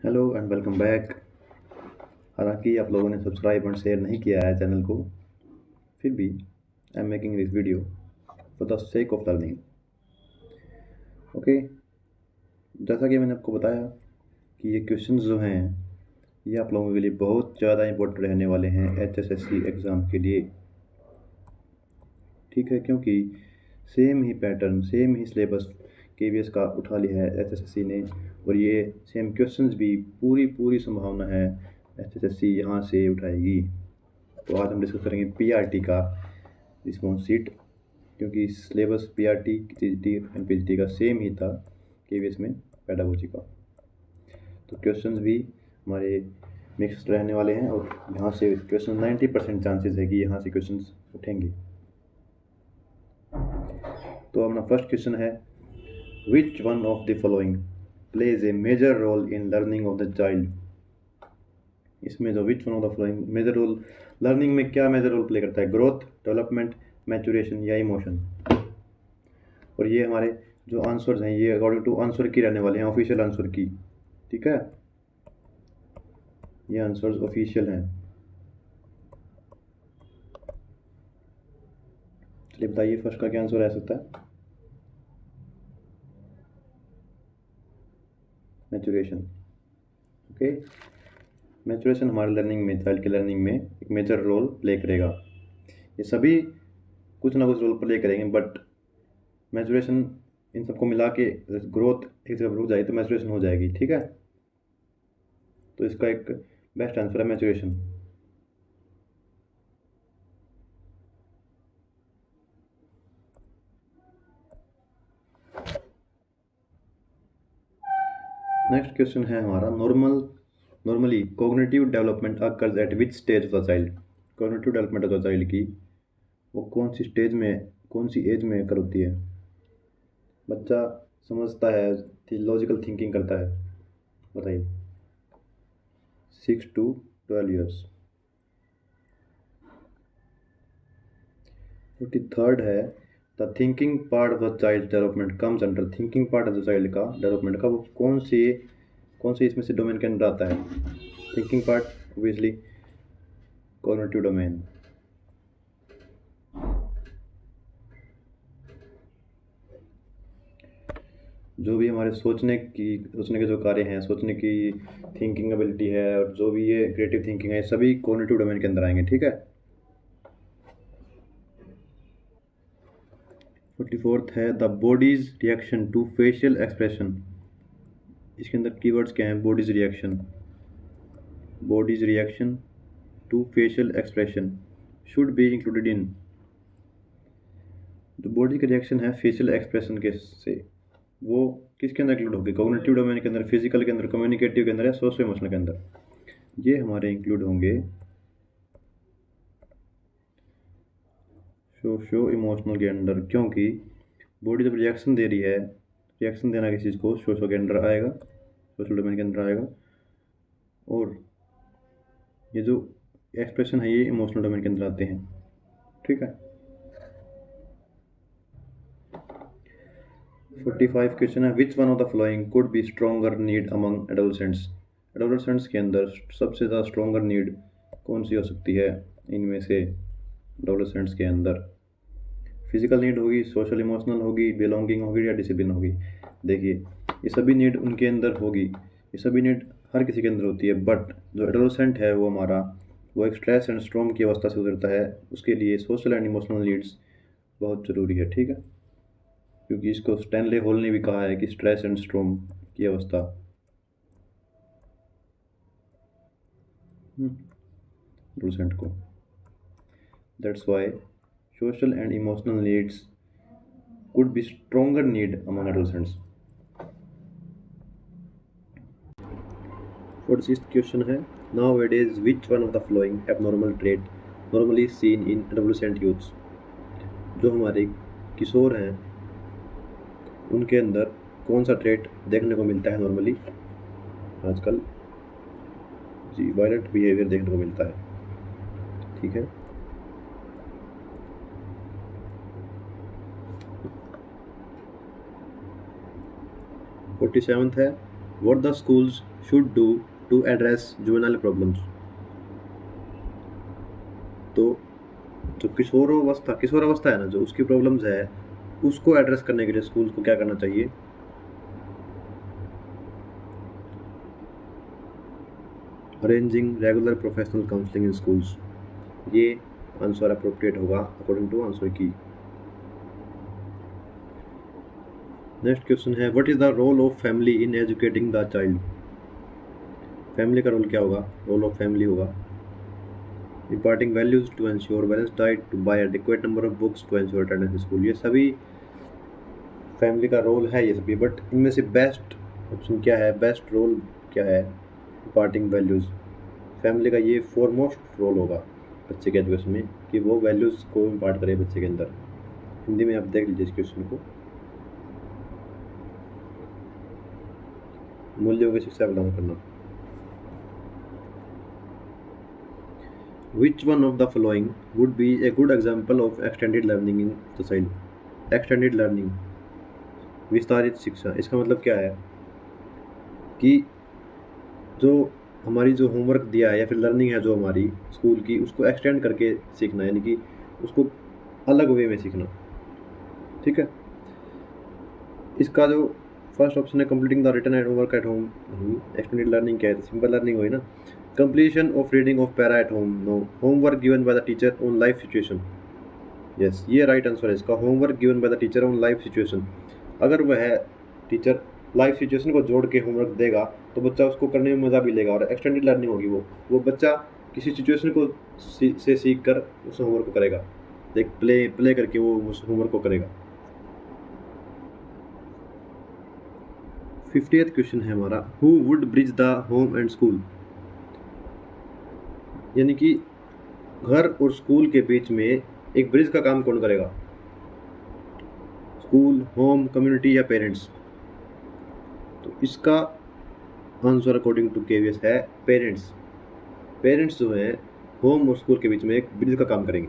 Hello and welcome back. हालांकि आप लोगों ने सब्सक्राइब एंड शेयर नहीं किया है चैनल को, फिर भी I am making this video for the sake of learning. Okay, जैसा कि मैंने आपको बताया कि ये क्वेश्चंस जो हैं ये आप लोगों के लिए बहुत ज़्यादा इंपॉर्टेंट रहने वाले हैं HSSC एग्ज़ाम के लिए। ठीक है, क्योंकि सेम ही पैटर्न, सेम ही सिलेबस KVS का उठा लिया है HSSC ने, और ये सेम क्वेश्चंस भी पूरी पूरी संभावना है HSSC यहाँ से उठाएगी। तो आज हम डिस्कस करेंगे PRT का रिस्पॉन्स शीट, क्योंकि syllabus PRT, TGT and PGT का सेम ही था KVS में पेडागोजी का। तो क्वेश्चंस भी हमारे मिक्स रहने वाले हैं और यहाँ से क्वेश्चन 90% चांसेस है कि यहाँ से क्वेश्चंस उठेंगे। तो अपना फर्स्ट क्वेश्चन है, which one of the following plays a major role in learning of the child. इसमें जो which one of the following major role, learning में क्या मेजर रोल प्ले करता है? ग्रोथ, डेवलपमेंट, मैचुरेशन या इमोशन। और ये हमारे जो आंसर्स हैं ये अकॉर्डिंग टू आंसर की रहने वाले हैं, ऑफिशियल आंसर की। ठीक है, ये आंसर्स ऑफिशियल हैं। चलिए बताइए फर्स्ट का क्या आंसर रह सकता है? मैचुरेशन। ओके, मैचुरेशन हमारे लर्निंग में, चाइल्ड के लर्निंग में एक मेजर रोल प्ले करेगा। ये सभी कुछ ना कुछ रोल प्ले करेंगे, बट मैचुरेशन इन सबको मिला के, ग्रोथ एक जगह रुक जाए तो मैचुरेशन हो जाएगी। ठीक है, तो इसका एक बेस्ट आंसर है मैचुरेशन। नेक्स्ट क्वेश्चन है हमारा, normally cognitive development occurs at which stage of the child. Cognitive development of the child की वो कौन सी स्टेज में, कौन सी एज में अकर होती है? बच्चा समझता है, लॉजिकल थिंकिंग करता है, बताइए। 6 to 12 ईयर्स। 43rd है, the thinking part of the child development comes under. Thinking part of the child का डेवलपमेंट का वो कौन सी इसमें से डोमेन के अंदर आता है? Thinking part obviously cognitive domain. जो भी हमारे सोचने के जो कार्य हैं, सोचने की थिंकिंग एबिलिटी है, और जो भी ये क्रिएटिव थिंकिंग है, सभी कॉग्निटिव डोमेन के अंदर आएंगे। ठीक है। 44th है, the body's reaction to facial expression. इसके अंदर कीवर्ड्स क्या हैं? Body's reaction to facial expression should be included in. जो बॉडी का रिएक्शन है फेशियल एक्सप्रेशन के से, वो किसके अंदर इंक्लूड होगी? कॉग्निटिव डोमेन के अंदर, फिजिकल के अंदर, कम्युनिकेटिव के अंदर या सोशो इमोशनल के अंदर? ये हमारे इंक्लूड होंगे सोशो इमोशनल के अंदर, क्योंकि बॉडी जब रिएक्शन दे रही है, रिएक्शन देना किसी चीज़ को सोशो के अंदर आएगा, सोशल डोमेन के अंदर आएगा, और ये जो एक्सप्रेशन है ये इमोशनल डोमेन के अंदर आते हैं। ठीक है। 45 क्वेश्चन है, which one of the following could B stronger need among adolescents. Adolescents के अंदर सबसे ज़्यादा स्ट्रोंगर नीड कौन सी हो सकती है इनमें से? एडोलसेंट्स के अंदर फिजिकल नीड होगी, सोशल इमोशनल होगी, बिलोंगिंग होगी या डिसिप्लिन होगी? देखिए, ये सभी नीड उनके अंदर होगी, ये सभी नीड हर किसी के अंदर होती है, बट जो एडोलसेंट है वो हमारा, वो एक स्ट्रेस एंड स्ट्रॉम की अवस्था से गुजरता है, उसके लिए सोशल एंड इमोशनल नीड्स बहुत ज़रूरी है। ठीक है, क्योंकि इसको स्टैनले हॉल ने भी कहा है कि स्ट्रेस एंड स्ट्रॉम की अवस्था एडोलसेंट को। That's why social and emotional needs could be stronger need among adolescents. 46th question है, nowadays which one of the following abnormal trait normally seen in adolescent youths। जो हमारे किशोर हैं उनके अंदर कौन सा ट्रेट देखने को मिलता है नॉर्मली आजकल? जी, वायलेंट बिहेवियर देखने को मिलता है। ठीक है, 47th है, what the schools should do to address juvenile problems. तो जो किशोरावस्था है ना, जो उसकी प्रॉब्लम्स है, उसको एड्रेस करने के लिए स्कूल्स को क्या करना चाहिए। Arranging regular professional counselling in schools, ये आंसर अप्रोप्रिएट होगा अकॉर्डिंग टू आंसर की। नेक्स्ट क्वेश्चन है, what is the role of family in educating the child. Family का रोल क्या होगा। रोल ऑफ फैमिली होगा imparting values to ensure balanced diet, to buy adequate number of books, to ensure attendance in school। ये सभी family का role है ये सभी, बट इनमें से बेस्ट ऑप्शन क्या है, बेस्ट रोल क्या है। imparting values, फैमिली का ये फॉरमोस्ट रोल होगा बच्चे के एजुकेशन में, कि वो वैल्यूज़ को इम्पार्ट करे बच्चे के अंदर। हिंदी में आप देख लीजिए इस क्वेश्चन को। मूल्यों की शिक्षा प्रदान करना। Which one of the following would be a good example of extended learning in the child? Extended learning, विस्तारित शिक्षा, इसका मतलब क्या है कि जो हमारी जो होमवर्क दिया है या फिर लर्निंग है जो हमारी स्कूल की, उसको एक्सटेंड करके सीखना, यानी कि उसको अलग वे में सीखना। ठीक है, इसका जो फर्स्ट ऑप्शन है completing the written at homework at home, extended learning क्या है, सिंपल लर्निंग हुई ना। Completion of reading of para at home, no. Homework given by the teacher on life situation, yes, ये राइट आंसर है इसका। Homework given by the teacher on life situation, अगर वह teacher life situation को जोड़ के होमवर्क देगा तो बच्चा उसको करने में मज़ा भी लेगा, और एक्सटेंडेड लर्निंग होगी। वो बच्चा किसी सिचुएशन को से सीख कर उस होमवर्क को करेगा, एक प्ले करके वो उस होमवर्क को करेगा। 50th क्वेश्चन है हमारा, who would bridge the home and school, यानी कि घर और स्कूल के बीच में एक ब्रिज का काम कौन करेगा। स्कूल, होम, कम्युनिटी या पेरेंट्स। तो इसका आंसर अकॉर्डिंग टू केवीएस है पेरेंट्स। पेरेंट्स जो है होम और स्कूल के बीच में एक ब्रिज का काम करेंगे।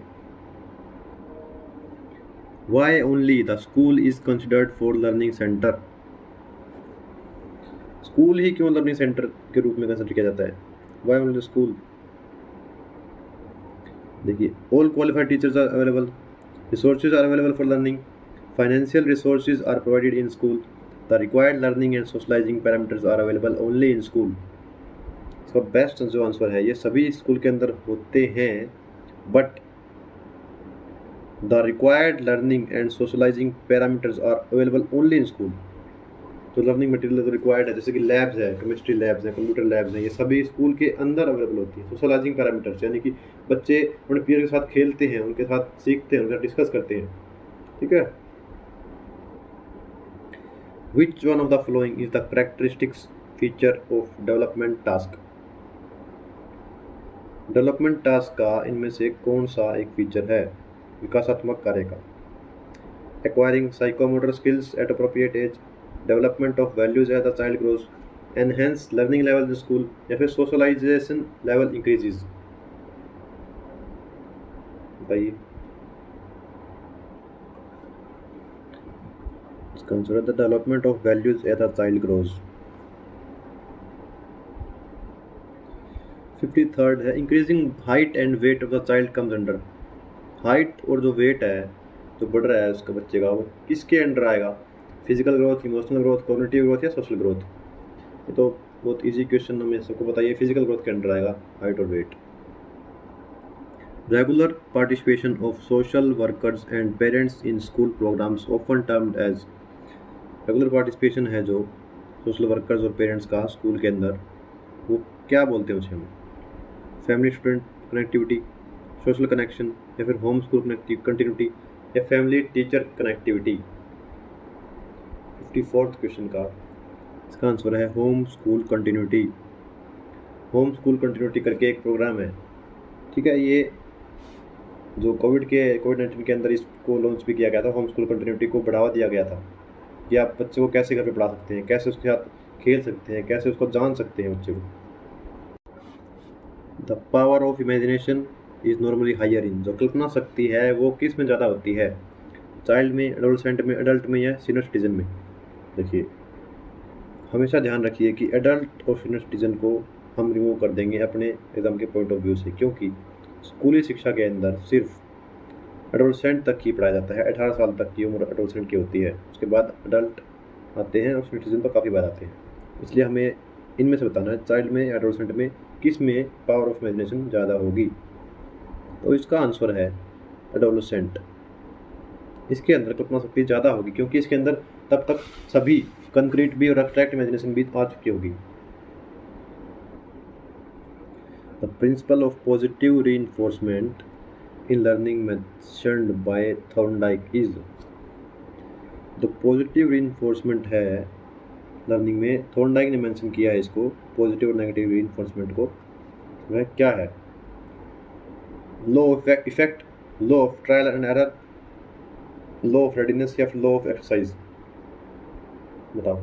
Why only the school is considered for learning centre, school ही क्यों लर्निंग सेंटर के रूप में कंसिडर किया जाता है। वाई ओनली स्कूल, देखिए, all qualified teachers are available, resources are available for learning, financial resources are provided in school, the required learning and socialising parameters are available only in school. इसका best जो answer है, ये सभी school के अंदर होते हैं, but the required learning and socialising parameters are available only in school. तो लर्निंग मटेरियल जो रिक्वायर्ड है, जैसे कि लैब्स है, केमिस्ट्री लैब्स है, कंप्यूटर लैब्स हैं, ये सभी स्कूल के अंदर अवेलेबल होती है। सोशलाइजिंग पैरामीटर्स, यानी कि बच्चे अपने पीयर के साथ खेलते हैं, उनके साथ सीखते हैं, उनके साथ डिस्कस करते हैं। ठीक है, which one of the following is the characteristics feature of development task. Development task का इनमें से कौन सा एक फीचर है विकासात्मक कार्य का। Acquiring psychomotor skills at appropriate age, development of values as the child grows, enhance learning level in school, या फिर सोशलाइजेशन लेवल इंक्रीजेज। बताइए, इसका आंसर है the development of values as the child grows. 53rd है, increasing height and weight of the child comes under. Height और जो wait है जो बढ़ रहा है उसका बच्चे का, वो किसके अंडर आएगा। Physical growth, emotional growth, cognitive growth या सोशल ग्रोथ। ये तो बहुत इजी क्वेश्चन हमें सबको बताइए, फिजिकल ग्रोथ के अंडर आएगा हाइट और weight. Regular participation of social workers and parents in school programmes often termed as, regular participation है जो सोशल वर्कर्स और पेरेंट्स का स्कूल के अंदर, वो क्या बोलते हैं उसे हम। Family student connectivity, social connection, या फिर होम स्कूल कंटिन्यूटी, या family teacher connectivity. 54th question का इसका आंसर है home school continuity. Home school continuity करके एक प्रोग्राम है। ठीक है, ये जो कोविड-19 के अंदर इसको लॉन्च भी किया गया था। होम स्कूल कंटिन्यूटी को बढ़ावा दिया गया था कि आप बच्चे को कैसे घर पे पढ़ा सकते हैं, कैसे उसके साथ खेल सकते हैं, कैसे उसको जान सकते हैं बच्चे को। The power of imagination is normally higher in, जो कल्पना शक्ति है वो किस में ज़्यादा होती है, चाइल्ड में, एडोलसेंट में, एडल्ट में, या सीनियर सिटीजन में। देखिए, हमेशा ध्यान रखिए कि एडल्ट और सीनियर सिटीजन को हम रिमूव कर देंगे अपने एग्ज़ाम के पॉइंट ऑफ व्यू से, क्योंकि स्कूली शिक्षा के अंदर सिर्फ एडोलसेंट तक ही पढ़ाया जाता है। 18 साल तक की उम्र एडोलसेंट की होती है, उसके बाद अडल्ट आते हैं और सीनियर सिटीजन तो काफ़ी बार आते हैं। इसलिए हमें इनमें से बताना है चाइल्ड में, एडोलसेंट में किस में पावर ऑफ इमेजिनेशन ज़्यादा होगी। तो इसका आंसर है एडोलसेंट। इसके अंदर कल्पना शक्ति ज़्यादा होगी, क्योंकि इसके अंदर तब तक सभी कंक्रीट भी और एब्स्ट्रैक्ट इमेजिनेशन भी आ चुकी होगी। The principle of positive reinforcement in learning mentioned by Thorndike is. जो पॉजिटिव रीइंफोर्समेंट है लर्निंग में, थॉर्नडाइक ने मेंशन किया है इसको, पॉजिटिव और नेगेटिव रीइंफोर्समेंट को। वह क्या है? Law of effect, law of trial and error, law of readiness या फिर लॉ ऑफ एक्सरसाइज? बताओ।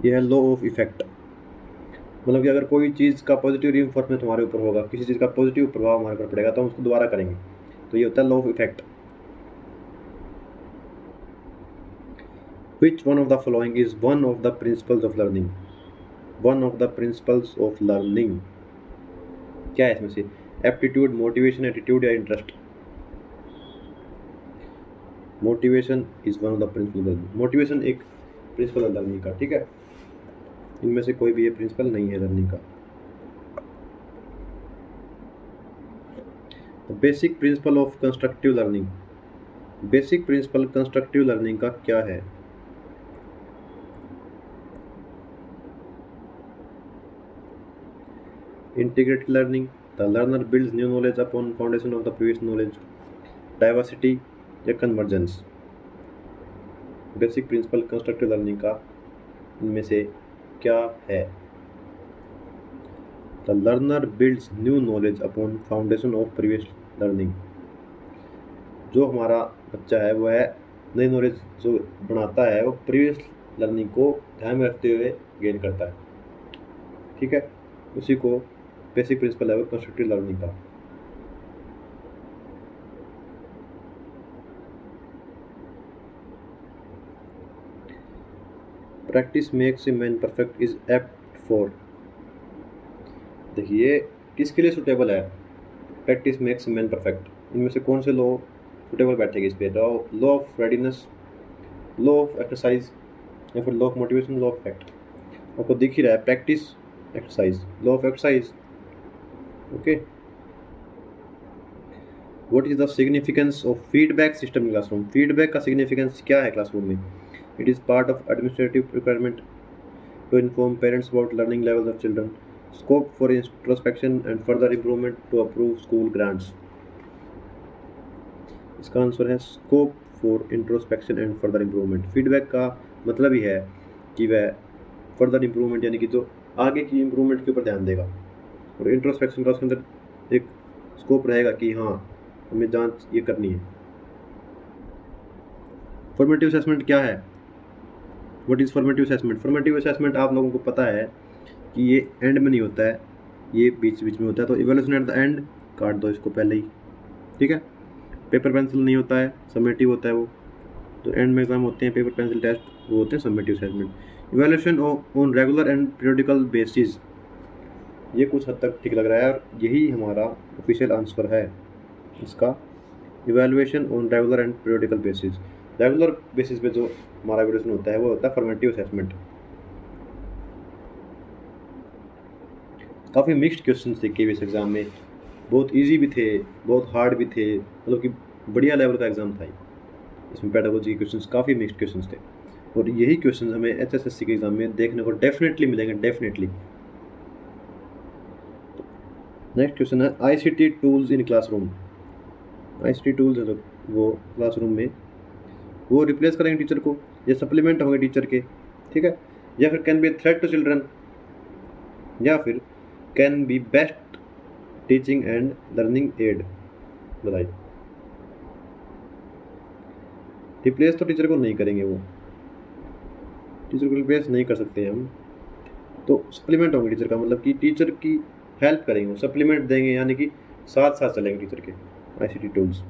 यह है लॉ ऑफ इफेक्ट। मतलब कि अगर कोई चीज़ का पॉजिटिव रीइंफोर्समेंट हमारे ऊपर होगा, किसी चीज़ का पॉजिटिव प्रभाव हमारे ऊपर पड़ेगा, तो हम उसको दोबारा करेंगे। तो ये होता है law of effect. Which one of the following is one of the principles of learning? One of the principles of learning क्या है इसमें से? एप्टीट्यूड, मोटिवेशन, एटीट्यूड या interest? Motivation is one of the principle. Motivation एक principle है learning का, ठीक है। इनमें से कोई भी ये प्रिंसिपल नहीं है लर्निंग का। Basic principle of constructive learning. Basic principle constructive learning का क्या है? Integrated learning, the learner builds new knowledge upon foundation of the previous knowledge, diversity या convergence? Basic principle constructive learning का इनमें से क्या है? The learner builds new knowledge upon foundation of previous learning. जो हमारा बच्चा है वह नई नॉलेज जो बनाता है वो प्रीवियस लर्निंग को ध्यान में रखते हुए गेन करता है, ठीक है। उसी को बेसिक प्रिंसिपल है वो कंस्ट्रक्टिव लर्निंग का। Practice makes a man perfect is apt for. देखिए किसके लिए सुटेबल है practice makes a man perfect? इनमें से कौन से लॉ सुटेबल बैठेगी इस पे? Law of readiness, law of exercise या फिर law of motivation, law of effect? आपको दिख ही रहा है practice exercise, law of exercise, okay. What is the significance of feedback system in classroom? Feedback का सिग्निफिकेंस क्या है क्लासरूम में? It is part of administrative requirement to inform parents about learning levels of children, scope for introspection and further improvement to approve school grants. इसका answer है scope for introspection and further improvement. Feedback का मतलब ही है कि वह further improvement यानी कि जो आगे की इम्प्रूवमेंट के ऊपर ध्यान देगा, और इंट्रोस्पेक्शन का उसके अंदर एक स्कोप रहेगा कि हाँ हमें जांच ये करनी है। फॉर्मेटिव असेसमेंट क्या है? What is formative assessment? Formative assessment आप लोगों को पता है कि ये एंड में नहीं होता है, ये बीच बीच में होता है। तो इवैल्यूएशन एट द एंड काट दो इसको पहले ही, ठीक है। पेपर पेंसिल नहीं होता है, समेटिव होता है वो। तो एंड में एग्जाम होते हैं पेपर पेंसिल टेस्ट, वो होते हैं summative assessment. Evaluation on regular and periodical basis, ये कुछ हद तक ठीक लग रहा है और यही हमारा ऑफिशियल आंसर है इसका। Evaluation on regular and periodical basis, regular basis पे जो हमारा इवैल्यूएशन होता है वो होता है फॉर्मेटिव असेसमेंट। काफ़ी मिक्स्ड क्वेश्चन थे केवीएस एग्जाम में, बहुत इजी भी थे, बहुत हार्ड भी थे, मतलब कि बढ़िया लेवल का एग्जाम था इसमें। पेडागोजी के क्वेश्चंस काफ़ी मिक्स्ड क्वेश्चंस थे, और यही क्वेश्चंस हमें एचएसएससी के एग्जाम में देखने को डेफिनेटली मिलेंगे, डेफिनेटली। नेक्स्ट क्वेश्चन है ICT tools in classroom. ICT tools है जो वो क्लासरूम में वो रिप्लेस करेंगे टीचर को, या सप्लीमेंट होंगे टीचर के, ठीक है, या फिर can be threat to children, या फिर can be best teaching and learning aid? बताइए। रिप्लेस तो टीचर को नहीं करेंगे, वो टीचर को रिप्लेस नहीं कर सकते हैं हम, तो सप्लीमेंट होंगे टीचर का, मतलब कि टीचर की हेल्प करेंगे, वो सप्लीमेंट देंगे, यानी कि साथ साथ चलेंगे टीचर के आईसीटी टूल्स।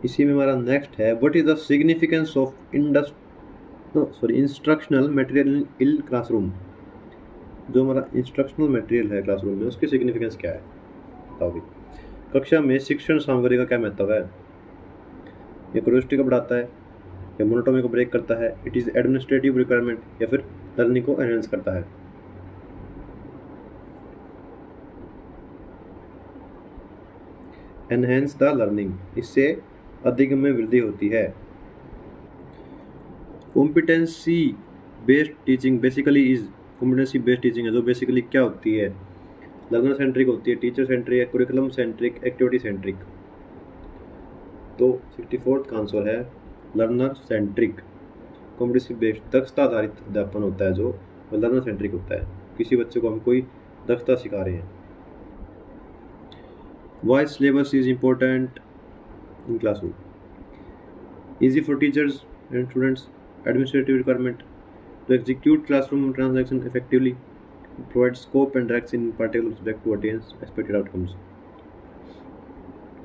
इसी में हमारा नेक्स्ट है, what is the significance of instructional material in classroom. जो हमारा इंस्ट्रक्शनल मटेरियल है क्लासरूम में, उसकी सिग्निफिकेंस क्या है, बताओ भी। कक्षा में शिक्षण सामग्री का क्या महत्व है। ये क्यूरियोसिटी को बढ़ाता है, या मोनोटोनी को ब्रेक करता है, इट इज़ एडमिनिस्ट्रेटिव रिक्वायरमेंट, या फिर लर्निंग को एनहेंस करता है। एनहेंस द लर्निंग, इससे अधिगम में वृद्धि होती है। Competency based teaching basically is, competency based teaching है जो बेसिकली क्या होती है, लर्नर सेंट्रिक होती है, टीचर सेंट्रिक है, कुरिकुलम सेंट्रिक, एक्टिविटी सेंट्रिक। तो 64th का आंसर है लर्नर सेंट्रिक। कॉम्पिटेंसी बेस्ड दक्षता आधारित अध्यापन होता है जो लर्नर सेंट्रिक होता है, किसी बच्चे को हम कोई दक्षता सिखा रहे हैं। Why syllabus is important in classroom, easy for teachers and students, administrative requirement to execute classroom transaction effectively, provide scope and direction in particular subject to attain expected outcomes।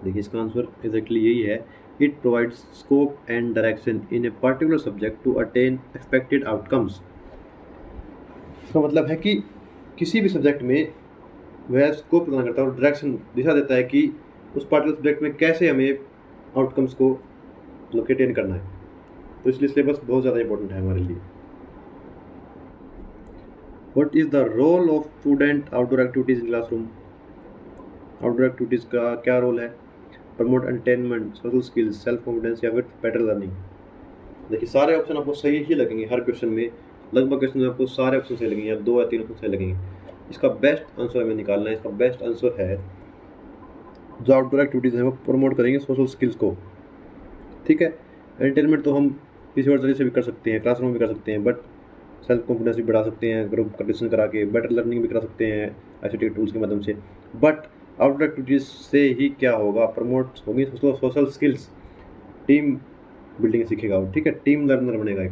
देखिए इसका आंसर एग्जैक्टली यही है, it provides scope and direction in a particular subject to attain expected outcomes. इसका मतलब है कि किसी भी सब्जेक्ट में वह स्कोप प्रदान करता है और डायरेक्शन दिशा देता है कि उस पर्टिकुलर सब्जेक्ट में कैसे हमें आउटकम्स को अटेन करना है। तो इसलिए सिलेबस बहुत ज़्यादा इंपॉर्टेंट है हमारे लिए। What is the role of student outdoor activities in classroom. Outdoor activities का क्या रोल है, promote entertainment, social skills, self confidence, या फिर बेटर लर्निंग। देखिए सारे ऑप्शन आपको सही ही लगेंगे, हर क्वेश्चन में लगभग क्वेश्चन में आपको सारे ऑप्शन सही लगेंगे, या 2 या 3 ऑप्शन सही लगेंगे। इसका बेस्ट आंसर हमें निकालना है, इसका बेस्ट आंसर है जो आउटडोर एक्टिविटीज़ हैं वो प्रमोट करेंगे सोशल स्किल्स को। ठीक है, एंटरटेनमेंट तो हम किसी और तरीके से भी कर सकते हैं, क्लासरूम में भी कर सकते हैं, बट सेल्फ कॉन्फिडेंस भी बढ़ा सकते हैं ग्रुप कंडीशन करा के, बेटर लर्निंग भी करा सकते हैं ICT टूल्स के माध्यम से। बट आउटडोर एक्टिविटीज़ से ही क्या होगा, प्रमोट होगी सोशल स्किल्स, टीम बिल्डिंग सीखेगा वो। ठीक है, टीम लर्नर बनेगा, एक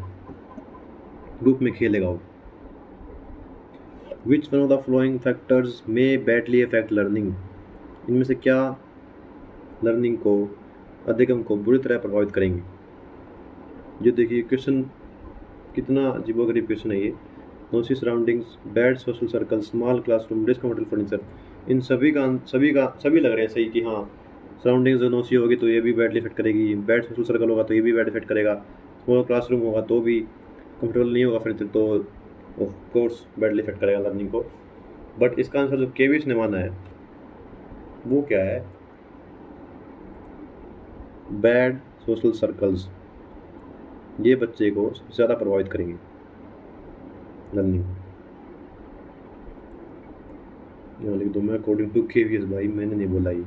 ग्रुप में खेलेगा वो। विच one of the flowing factors में बैडली अफेक्ट लर्निंग, इनमें से क्या लर्निंग को, अधिगम को बुरी तरह प्रभावित करेंगे। जो देखिए क्वेश्चन कितना अजीबोगरीब क्वेश्चन है ये। Nosy surroundings, bad social circle, small classroom, discomfortable furniture, इन सभी लग रहे हैं सही कि हाँ सराउंडिंग्स जो नोसी होगी तो ये भी बैडली इफेक्ट करेगी, बैड सोशल सर्कल होगा तो ये भी बैड इफेक्ट करेगा, स्मॉल क्लासरूम होगा तो भी कंफर्टेबल नहीं होगा फर्नीचर तो ऑफ कोर्स बैडली इफेक्ट करेगा लर्निंग को। बट इसका आंसर जो केवीस ने माना है वो क्या है, बैड सोशल सर्कल्स, ये बच्चे को सबसे ज़्यादा प्रभावित करेंगे लर्निंग। यहाँ लिख दो मैं अकॉर्डिंग टू केवीएस, भाई मैंने नहीं बोला ये।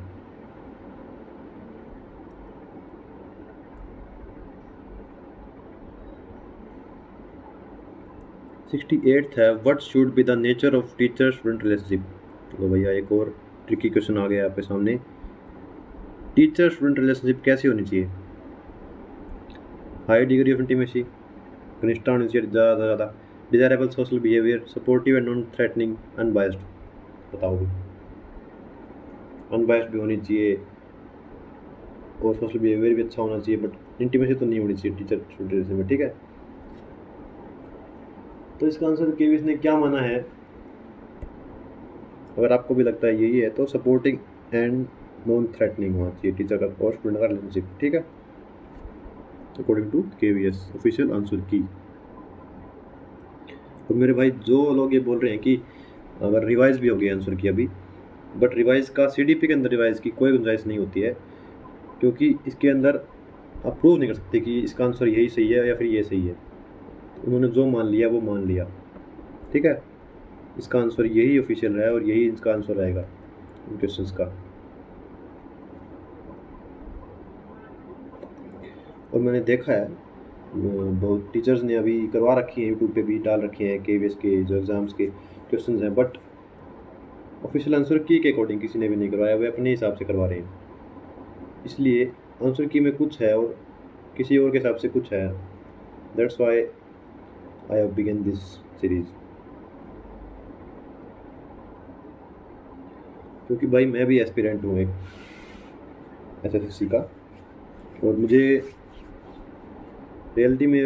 सिक्सटी एट्थ है, what should be the nature of teacher student relationship. तो भैया एक और ट्रिकी क्वेश्चन आ गया आपके सामने, टीचर स्टूडेंट रिलेशनशिप कैसी होनी चाहिए। हाई डिग्री ऑफ इंटीमेसी, घनिष्ठता होनी चाहिए ज़्यादा से ज़्यादा, desirable social behaviour, supportive and non threatening, unbiased. बताओ, अनबायस्ड भी होनी चाहिए और सोशल बिहेवियर भी अच्छा होना चाहिए, बट इंटीमेसी तो नहीं होनी चाहिए टीचर स्टूडेंट रिलेशन में। ठीक है, तो इसका आंसर केवीस ने क्या माना है, अगर आपको भी लगता है यही है तो सपोर्टिंग एंड नॉन थ्रेटनिंग होना चाहिए टीचर का और स्टूडेंट का रिलेशनशिप। ठीक है, according to KVS official answer की। और मेरे भाई जो लोग ये बोल रहे हैं कि अगर रिवाइज भी हो गया आंसर की अभी, बट रिवाइज का CDP के अंदर रिवाइज की कोई गुंजाइश नहीं होती है, क्योंकि इसके अंदर आप प्रूव नहीं कर सकते कि इसका आंसर यही सही है या फिर ये सही है। उन्होंने जो मान लिया वो मान लिया। ठीक है, इसका आंसर यही ऑफिशियल है और यही इसका आंसर रहेगा इन क्वेश्चंस का। और मैंने देखा है बहुत टीचर्स ने अभी करवा रखी है, यूट्यूब पे भी डाल रखे हैं केवीएस के जो एग्ज़ाम्स के क्वेश्चंस हैं, बट ऑफिशियल आंसर की के अकॉर्डिंग किसी ने भी नहीं करवाया, वे अपने हिसाब से करवा रहे हैं। इसलिए आंसर की में कुछ है और किसी और के हिसाब से कुछ है, that's why I have begun this series. क्योंकि भाई मैं भी एस्पिरेंट हूँ एक SSC का, और मुझे रियलिटी में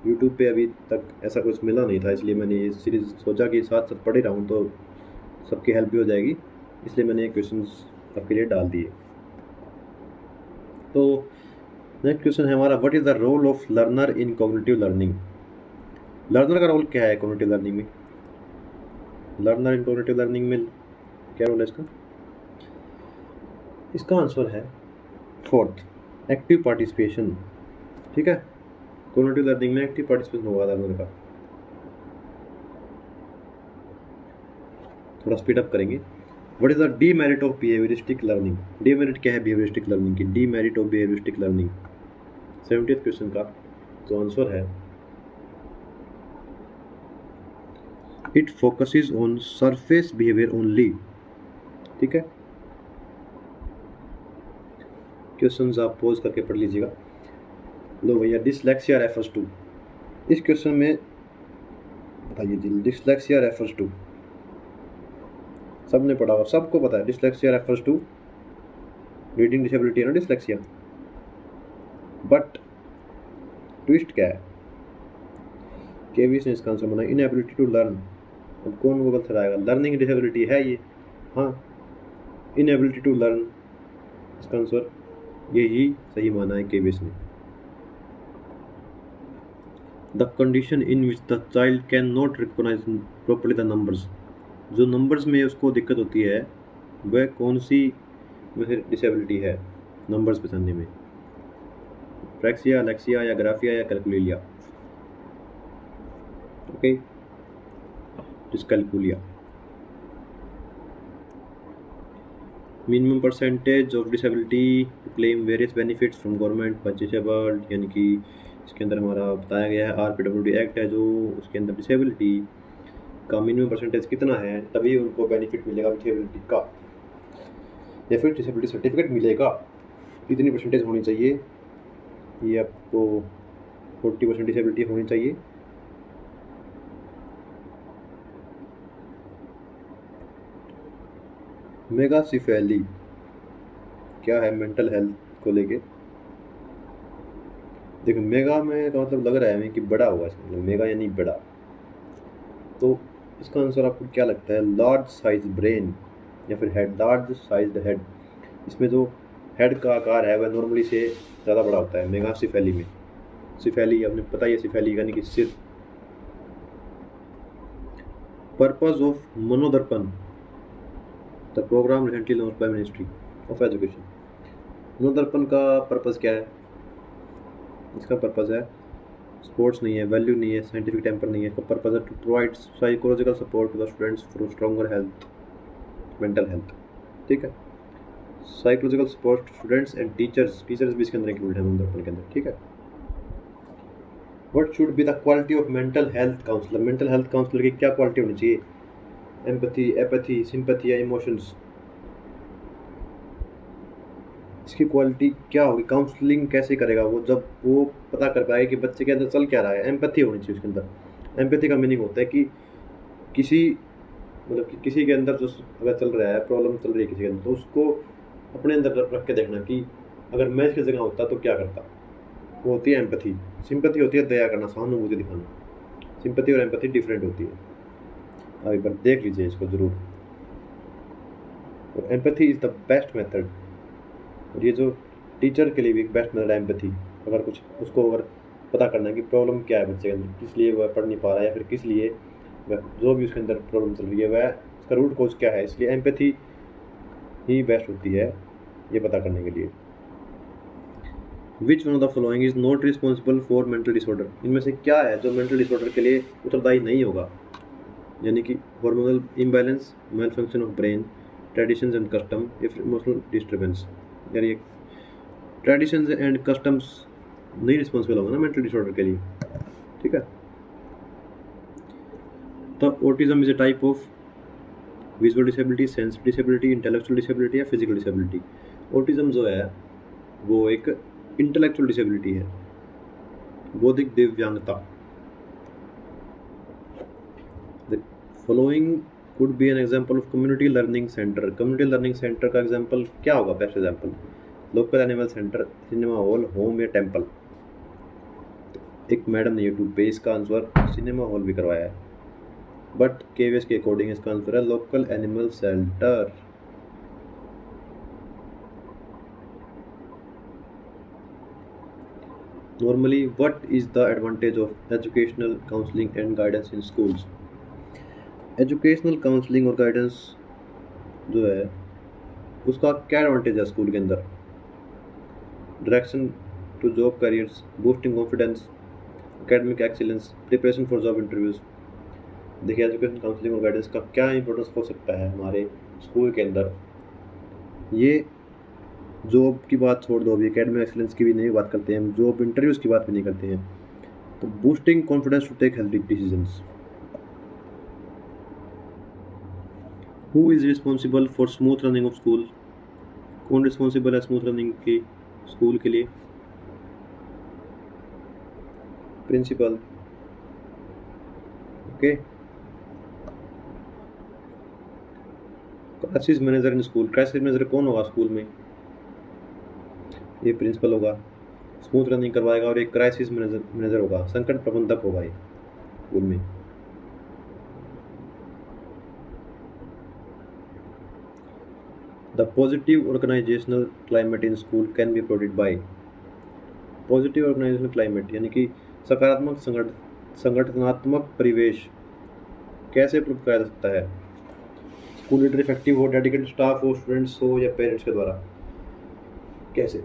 यूट्यूब पे अभी तक ऐसा कुछ मिला नहीं था, इसलिए मैंने ये सीरीज़ सोचा कि साथ साथ पढ़ ही रहा हूँ तो सबकी हेल्प भी हो जाएगी, इसलिए मैंने ये क्वेश्चंस आपके लिए डाल दिए। तो नेक्स्ट क्वेश्चन है हमारा, what is the role of learner in cognitive learning. Learner का रोल क्या है कॉग्निटिव लर्निंग में? लर्नर इन कॉग्निटिव लर्निंग में क्या रोल है इसका? इसका आंसर है फोर्थ, एक्टिव पार्टिसिपेशन। ठीक है, कॉग्निटिव लर्निंग में एक्टिव पार्टिसिपेशन होगा लर्नर का। थोड़ा स्पीड अप करेंगे। What is the demerit of behaviouristic learning. Demerit क्या है बिहेवियरिस्टिक लर्निंग की? Demerit of behaviouristic learning 70th question का तो आंसर है, it focuses on surface behaviour only. ठीक है, क्वेश्चंस आप पॉज करके पढ़ लीजिएगा। लो भैया, डिसलेक्सिया रेफर्स टू, इस क्वेश्चन में बताइए जी, डिसलेक्सिया रेफर्स टू, सबने पढ़ा और सबको पता है dyslexia refers to reading disability है ना डिसलेक्सिया। बट ट्विस्ट क्या है? केवीस ने इसका आंसर बनाया इनएबिलिटी टू लर्न। अब कौन गूगल से आएगा? लर्निंग डिसेबिलिटी है ये, हाँ, इनएबिलिटी टू लर्न, इसका आंसर यही सही माना है केवीस ने। The condition in which the child can not recognise properly the numbers, जो नंबर्स में उसको दिक्कत होती है वह कौन सी डिसेबिलिटी है नंबर्स पहचानने में? प्रैक्सिया, लेक्सिया या ग्राफिया या calculia? Okay, dyscalculia. Minimum percentage of disability to claim various benefits from government for disabled, यानी कि इसके अंदर हमारा बताया गया है RPWD एक्ट है जो उसके अंदर डिसेबिलिटी का मिनिमम परसेंटेज कितना है तभी उनको बेनिफिट मिलेगा डिसेबिलिटी का, या फिर डिसेबिलिटी सर्टिफिकेट मिलेगा। इतनी परसेंटेज होनी चाहिए, ये आपको 40% डिसेबिलिटी होनी चाहिए। मेगासिफेली क्या है मेंटल हेल्थ को लेके? देखो, मेगा में का मतलब लग रहा है हमें कि बड़ा होगा, इसका मतलब मेगा यानी बड़ा। तो इसका आंसर आपको क्या लगता है? लार्ज साइज ब्रेन या फिर हेड, लार्ज साइज हेड। इसमें जो हेड का आकार है वह नॉर्मली से ज़्यादा बड़ा होता है मेगासिफेली में। सिफेली आपने पता ही है, सिफेली यानी कि सिर। Purpose of Manodarpan, the programme recently launched by ministry of education. Manodarpan का पर्पस क्या है? इसका पर्पस है स्पोर्ट्स नहीं है, वैल्यू नहीं है, साइंटिफिक टेम्पर नहीं है, इसका पर्पस है to provide psychological support to the students for stronger health, mental health. ठीक है, psychological support students and teachers, teachers भी इसके अंदर इंक्लूड है मनोदर्पण के अंदर। ठीक है, what should be the quality of mental health counsellor. Mental health counsellor की क्या क्वालिटी होनी चाहिए? एम्पैथी, एपैथी, सिंपैथी या इमोशंस? इसकी क्वालिटी क्या होगी? काउंसलिंग कैसे करेगा वो, जब वो पता कर पाए कि बच्चे के अंदर चल क्या रहा है। एम्पैथी होनी चाहिए उसके अंदर। एम्पैथी का मीनिंग होता है कि किसी मतलब कि किसी के अंदर जो अगर चल रहा है, प्रॉब्लम चल रही है किसी के अंदर, तो उसको अपने अंदर रख के देखना कि अगर मैं इसकी जगह होता तो क्या करता। वो होती है एम्पैथी। सिंपैथी होती है दया करना, सहानुभूति दिखाना। सिंपैथी और एम्पैथी डिफरेंट होती है, आप एक बार देख लीजिए इसको ज़रूर। और empathy is the best method, और ये जो टीचर के लिए भी एक बेस्ट मेथड है एम्पैथी। अगर कुछ उसको अगर पता करना है कि प्रॉब्लम क्या है बच्चे के अंदर, किस लिए वह पढ़ नहीं पा रहा है, या फिर किस लिए वह जो भी उसके अंदर प्रॉब्लम चल रही है वह उसका रूट कॉज क्या है, इसलिए एम्पैथी ही बेस्ट होती है ये पता करने के लिए। विच one of the following is not responsible for mental disorder. इनमें से क्या है जो मेंटल डिसऑर्डर के लिए उत्तरदायी नहीं होगा? यानी कि hormonal imbalance, malfunction of brain, traditions and custom, या फिर इमोशनल डिस्टर्बेंस। यानी ये ट्रेडिशंस एंड कस्टम्स नहीं रिस्पॉन्सिबल होगा ना मेंटल डिसऑर्डर के लिए। ठीक है, तो autism is a type of visual disability, sense disability, intellectual disability या फिजिकल डिसेबिलिटी। ऑटिज्म जो है वो एक इंटेलेक्चुअल डिसेबिलिटी है, बौद्धिक दिव्यांगता। The following could be an example of community learning centre. Community learning centre का एग्जाम्पल क्या होगा? Best example local animal centre, cinema hall, home या टेम्पल। एक मैडम ने यूट्यूब पे इसका आंसर सिनेमा हॉल भी करवाया है, बट केवीएस के अकॉर्डिंग इसका आंसर है local animal centre. Normally, what is the advantage of educational counseling and guidance in schools? Educational counselling और गाइडेंस जो है उसका क्या एडवांटेज है स्कूल के अंदर? Direction to job careers, boosting confidence, academic excellence, preparation for job interviews. देखिए, education counselling और गाइडेंस का क्या इंपॉर्टेंस हो सकता है हमारे स्कूल के अंदर। ये जॉब की बात छोड़ दो, अभी एकेडमिक एक्सीलेंस की भी नहीं बात करते हैं हम, जॉब इंटरव्यूज की बात भी नहीं करते हैं। तो boosting confidence to take healthy decisions. Who is responsible for smooth running of school? कौन रिस्पॉन्सिबल है स्मूथ रनिंग की स्कूल के लिए? Principal. Okay. Crisis manager in school, crisis manager कौन होगा स्कूल में? ये प्रिंसिपल होगा, स्मूथ रनिंग करवाएगा, और एक क्राइसिस मैनेजर होगा, संकट प्रबंधक होगा ये स्कूल में। The positive organisational climate in school can be provided by. Positive organisational climate यानी कि सकारात्मक संगठनात्मक परिवेश कैसे प्रभावित किया जा सकता है? स्कूल लीडर इफेक्टिव हो, डेडिकेटेड स्टाफ हो, स्टूडेंट्स हो या पेरेंट्स के द्वारा? कैसे?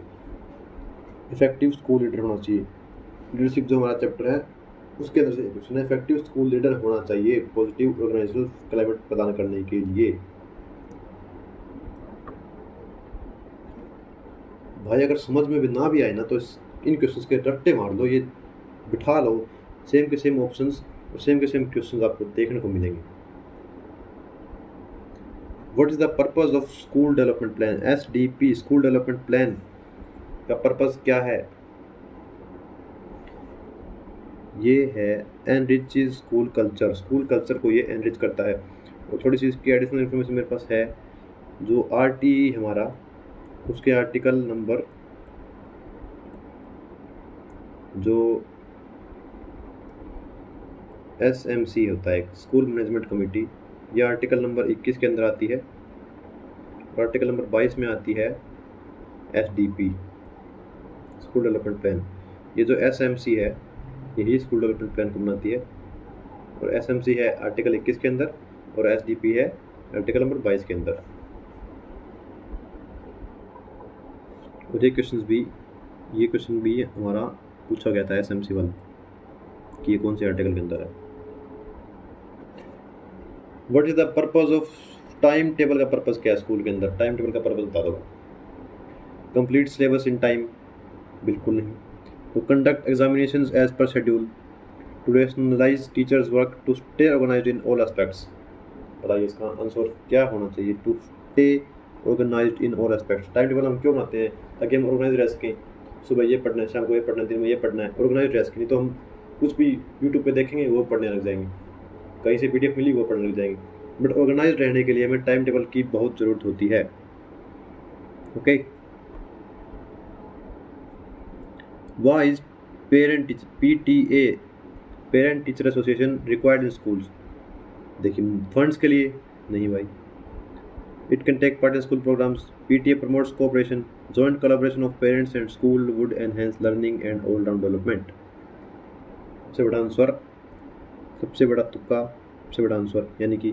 इफेक्टिव स्कूल लीडर होना चाहिए। लीडरशिप जो हमारा चैप्टर है उसके अंदर से एक क्वेश्चन है, इफेक्टिव स्कूल लीडर होना चाहिए पॉजिटिव ऑर्गेनाइजेशनल क्लाइमेट प्रदान करने के लिए। भाई अगर समझ में भी ना भी आए ना तो इन क्वेश्चंस के रट्टे मार लो, ये बिठा लो, सेम के सेम ऑप्शंस और सेम के सेम क्वेश्चंस आपको देखने को मिलेंगे। What is the purpose of school development plan? SDP school development plan का पर्पस क्या है? ये है enrich school culture, school culture को ये एनरिच करता है। और थोड़ी सी इसकी एडिशनल इन्फॉर्मेशन मेरे पास है, जो आरटी हमारा उसके आर्टिकल नंबर जो एसएमसी होता है स्कूल मैनेजमेंट कमेटी, ये आर्टिकल नंबर 21 के अंदर आती है, और आर्टिकल नंबर 22 में आती है एसडीपी स्कूल डेवलपमेंट प्लान। ये जो एसएमसी है यही स्कूल डेवलपमेंट प्लान को बनाती है, और एसएमसी है आर्टिकल 21 के अंदर और एसडीपी है आर्टिकल नंबर 22 के अंदर। और ये क्वेश्चन भी हमारा पूछा गया था एसएमसी वाला कि ये कौन से आर्टिकल के अंदर है। What is the purpose of time table? का पर्पस क्या है स्कूल के अंदर? टाइम टेबल का पर्पस बता दो। Complete syllabus in time? बिल्कुल नहीं। To conduct examinations as per schedule, to rationalise teachers work, to stay organised in all aspects. बताइए इसका आंसर क्या होना चाहिए? To stay organised in all aspects. Time table हम क्यों बनाते हैं? ताकि हम ऑर्गेनाइज रह सकें, सुबह ये पढ़ना है, शाम को ये पढ़ना है, दिन में ये पढ़ना है, ऑर्गेनाइज रह सकें। नहीं तो हम कुछ भी यूट्यूब पे देखेंगे वो पढ़ने लग जाएंगे, कहीं से पीडीएफ मिली वो पढ़ने लग जाएंगे। बट ऑर्गेनाइज रहने के लिए हमें टाइम टेबल की बहुत ज़रूरत होती है। Okay. Why is PTA parent teacher association required in schools? देखिए, फंड्स के लिए नहीं भाई। It can take part in school programmes, PTA promotes cooperation, joint collaboration of parents and school would enhance learning and all round development. सबसे बड़ा answer, सबसे बड़ा तुक्का, सबसे बड़ा आंसर, यानी कि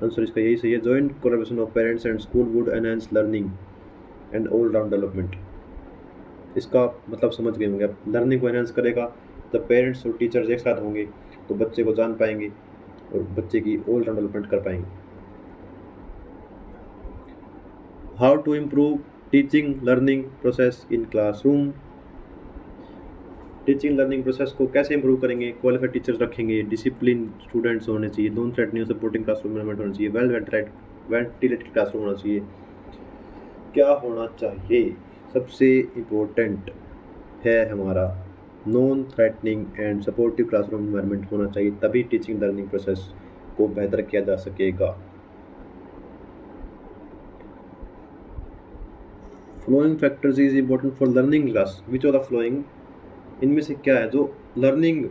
आंसर इसका यही सही है, joint collaboration of parents and school would enhance learning and all round development. इसका मतलब समझ गए होंगे आप, लर्निंग को एनहेंस करेगा जब पेरेंट्स और टीचर्स एक साथ होंगे तो बच्चे को जान पाएंगे और बच्चे की ऑल राउंड डेवलपमेंट कर पाएंगे। How to improve teaching learning process in classroom? Teaching learning process को कैसे इंप्रूव करेंगे? क्वालिफाइड टीचर्स रखेंगे, डिसिप्लिन स्टूडेंट्स होने चाहिए, non threatening supporting classroom management होना चाहिए, वेल वेंटिलेटेड क्लासरूम होना चाहिए। क्या होना चाहिए? सबसे इम्पोर्टेंट है हमारा non threatening and supportive classroom environment होना चाहिए, तभी टीचिंग लर्निंग प्रोसेस को बेहतर किया जा सकेगा। Following factors is important for learning class, which of the following, इनमें से क्या है जो लर्निंग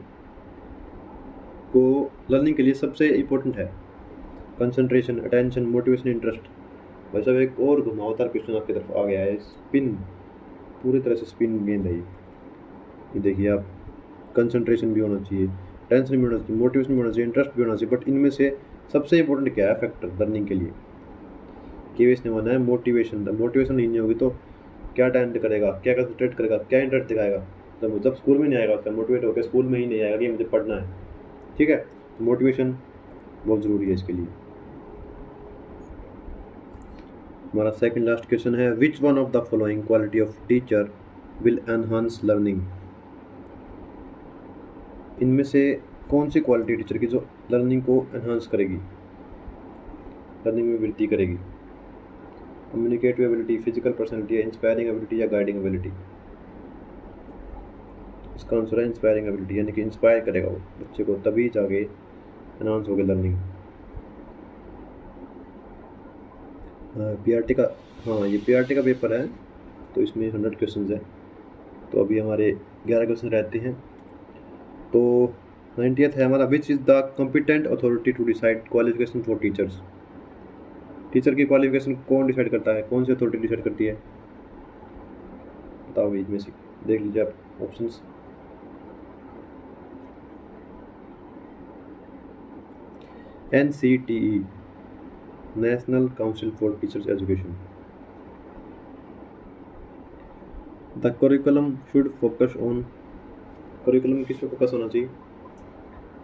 को लर्निंग के लिए सबसे इम्पोर्टेंट है? Concentration, attention, motivation, interest. भाई साहब एक और घुमावदार क्वेश्चन आपकी तरफ आ गया है। स्पिन, पूरी तरह से स्पिन गेंद है ये देखिए आप। कंसंट्रेशन भी होना चाहिए, टेंशन भी होना चाहिए, मोटिवेशन भी होना चाहिए, इंटरेस्ट भी होना चाहिए, बट इनमें से सबसे इंपॉर्टेंट क्या है फैक्टर लर्निंग के लिए? केवीएस ने माना है मोटिवेशन। मोटिवेशन ही नहीं होगी तो क्या अटेंड करेगा, क्या कंसंट्रेट करेगा, क्या इंटरेस्ट दिखाएगा? जब स्कूल में नहीं आएगा उसका मोटिवेट होकर स्कूल में ही नहीं आएगा कि मुझे पढ़ना है। ठीक है, तो मोटिवेशन बहुत ज़रूरी है इसके लिए। हमारा सेकंड लास्ट क्वेश्चन है, which one of the following quality of teacher will enhance learning? इनमें से कौन सी क्वालिटी टीचर की जो लर्निंग को एनहांस करेगी, लर्निंग में वृद्धि करेगी? Communicative ability, physical personality, inspiring ability या गाइडिंग एबिलिटी? इसका आंसर है इंस्पायरिंग एबिलिटी, यानी कि इंस्पायर करेगा वो बच्चे को, तभी जाके एनहांस होगी लर्निंग। पीआरटी का, हाँ ये पीआरटी का पेपर है तो इसमें 100 क्वेश्चन है, तो अभी हमारे 11 क्वेश्चन रहते हैं। तो 90th है हमारा, which is the competent authority to decide qualification for teachers? Teacher की क्वालिफिकेशन कौन डिसाइड करता है, कौन सी अथॉरिटी डिसाइड करती है? बताओ, बीच में से देख लीजिए आप options. NCTE, national council for teachers education. The curriculum should focus on, curriculum किस पे फोकस होना चाहिए?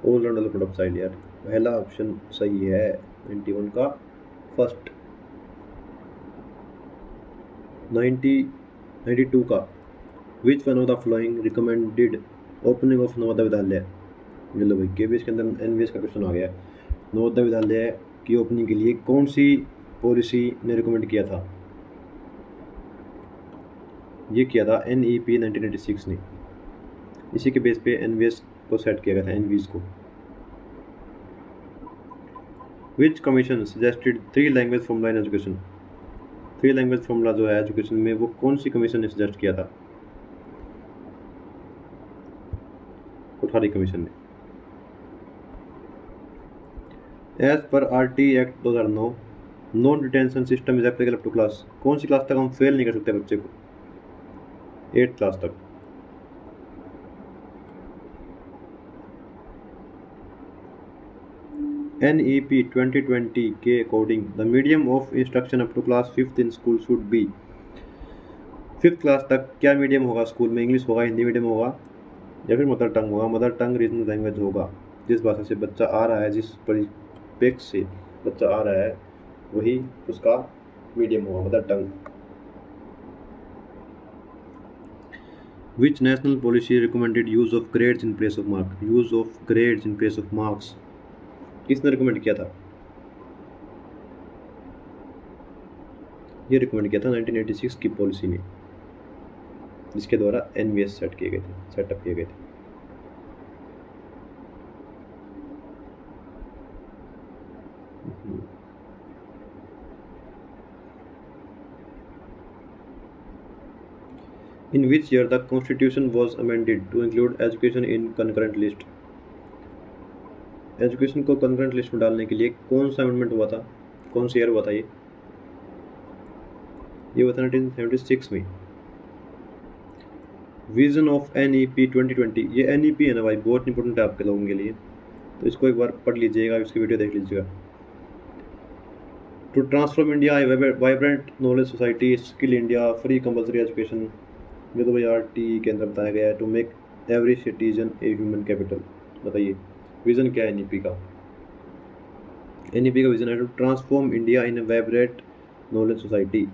All round development of child. यार पहला ऑप्शन सही है 91 का फर्स्ट। 92 का, विच one of the flowing recommended opening of Navodaya Vidyalaya? लो भाई, केबीएस के अंदर एनवीएस का क्वेश्चन आ गया। नवोदय विद्यालय की ओपनिंग के लिए कौन सी पॉलिसी ने रिकमेंड किया था? ये किया था NEP 1986 ने। इसी के बेस पे एनवीएस को सेट किया गया था, एनवीएस को। Which commission suggested 3 language formula in education? 3 language formula जो है एजुकेशन में, वो कौन सी कमीशन ने सजेस्ट किया था? कोठारी कमीशन ने। As per RT act 2009, non detention system is applicable to class. कौन सी क्लास तक हम फेल नहीं कर सकते बच्चे को? 8th क्लास तक। NEP 2020 के according the medium of instruction up to class 5th in school should be. 5th class तक क्या मीडियम होगा स्कूल में? इंग्लिश होगा, हिंदी मीडियम होगा, या फिर मदर टंग होगा? मदर टंग रीजनल लैंग्वेज होगा। जिस भाषा से बच्चा आ रहा है, जिस परिप्रेक्ष्य से बच्चा आ रहा है, वही उसका मीडियम होगा, mother tongue. Which national policy recommended use of grades in place of marks? Use of grades in place of marks किसने रिकमेंड किया था? ये रिकमेंड किया था 1986 की पॉलिसी ने, जिसके द्वारा एनवीएस सेटअप किए गए थे। In which year the constitution was amended to include education in concurrent list? Education को कंकरेंट लिस्ट में डालने के लिए कौन सा अमेंडमेंट हुआ था, कौन सा ईयर हुआ था? ये हुआ था 1976 में। विजन ऑफ NEP 2020, ये NEP है ना भाई, बहुत इंपॉर्टेंट है आपके लोगों के लिए, तो इसको एक बार पढ़ लीजिएगा, इसकी वीडियो देख लीजिएगा। To transform India a vibrant knowledge society, skill India, free compulsory education, ये तो भाई RTE के अंदर बताया गया है। To make every citizen a human capital. बताइए विजन क्या है NEP का? NEP का विजन है to transform India in a vibrant knowledge society,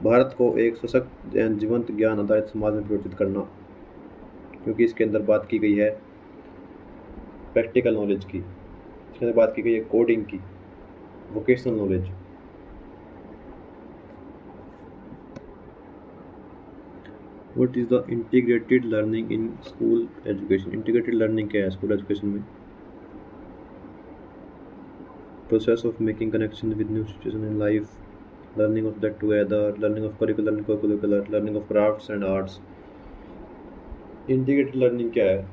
Bharat को एक सशक्त एवं जीवंत ज्ञान आधारित समाज में परिवर्तित करना। क्योंकि इसके अंदर बात की गई है प्रैक्टिकल नॉलेज की, इसके अंदर बात की गई है कोडिंग की, vocational knowledge. What is the integrated learning in school education? Integrated learning क्या है स्कूल एजुकेशन में? Process of making connection with new situation in life, learning of subject together, learning of curricular and co-curricular, learning of crafts and arts. Integrated learning क्या है?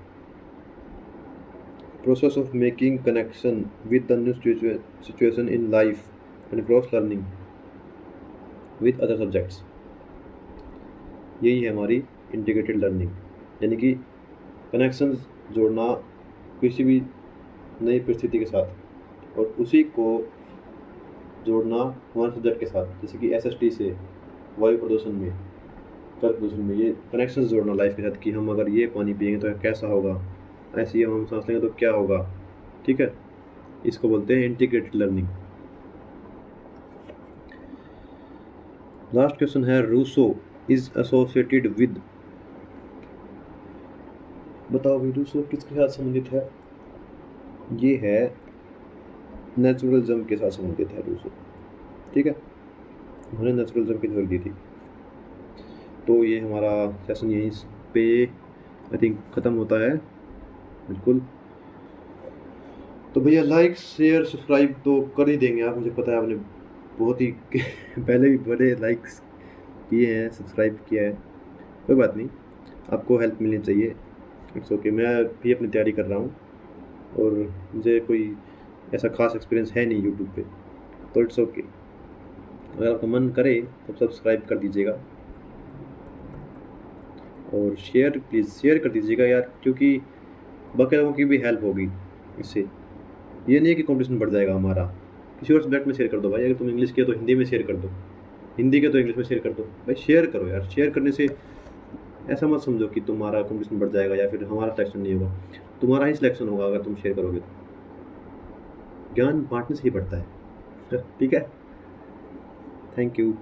Process of making connection with the new situation in life and cross learning with other subjects. यही है हमारी integrated learning, यानी कि connections जोड़ना किसी भी नई परिस्थिति के साथ और उसी को जोड़ना हमारे सब्जेक्ट के साथ, जैसे कि एसएसटी से वायु प्रदूषण में, जल प्रदूषण में, ये कनेक्शंस जोड़ना लाइफ के साथ कि हम अगर ये पानी पिएंगे तो कैसा होगा, ऐसे ही हम सांस लेंगे तो क्या होगा। ठीक है, इसको बोलते हैं इंटीग्रेटेड लर्निंग। लास्ट क्वेश्चन है, रूसो इज एसोसिएटेड विद, बताओ भाई रूसो किसके साथ संबंधित है? ये है नेचुरलिज्म के साथ संबंधित है रूसो। ठीक है, उन्होंने नेचुरलिज्म की थ्योरी दी थी। तो ये हमारा सेशन यहीं पे आई थिंक ख़त्म होता है। बिल्कुल, तो भैया लाइक शेयर सब्सक्राइब तो कर ही देंगे आप, मुझे पता है आपने बहुत ही पहले भी बड़े लाइक्स किए हैं, सब्सक्राइब किया है, कोई बात नहीं, आपको हेल्प मिलनी चाहिए। इट्स ओके, मैं भी अपनी तैयारी कर रहा हूँ और मुझे कोई ऐसा खास एक्सपीरियंस है नहीं यूट्यूब पे, तो इट्स ओके। अगर आपका मन करे तो सब्सक्राइब कर दीजिएगा और शेयर प्लीज़ शेयर कर दीजिएगा यार, क्योंकि बाकी लोगों की भी हेल्प होगी इससे। ये नहीं है कि कंपटीशन बढ़ जाएगा हमारा, किसी और सब्जेक्ट में शेयर कर दो भाई, अगर तुम इंग्लिश किया तो हिंदी में शेयर कर दो, हिंदी के तो इंग्लिश में शेयर कर दो भाई, शेयर करो यार। शेयर करने से ऐसा मत समझो कि तुम्हारा कंपटीशन बढ़ जाएगा या फिर हमारा सिलेक्शन नहीं होगा, तुम्हारा ही सिलेक्शन होगा अगर तुम शेयर करोगे तो। ज्ञान बांटने से ही बढ़ता है। ठीक है, थैंक यू।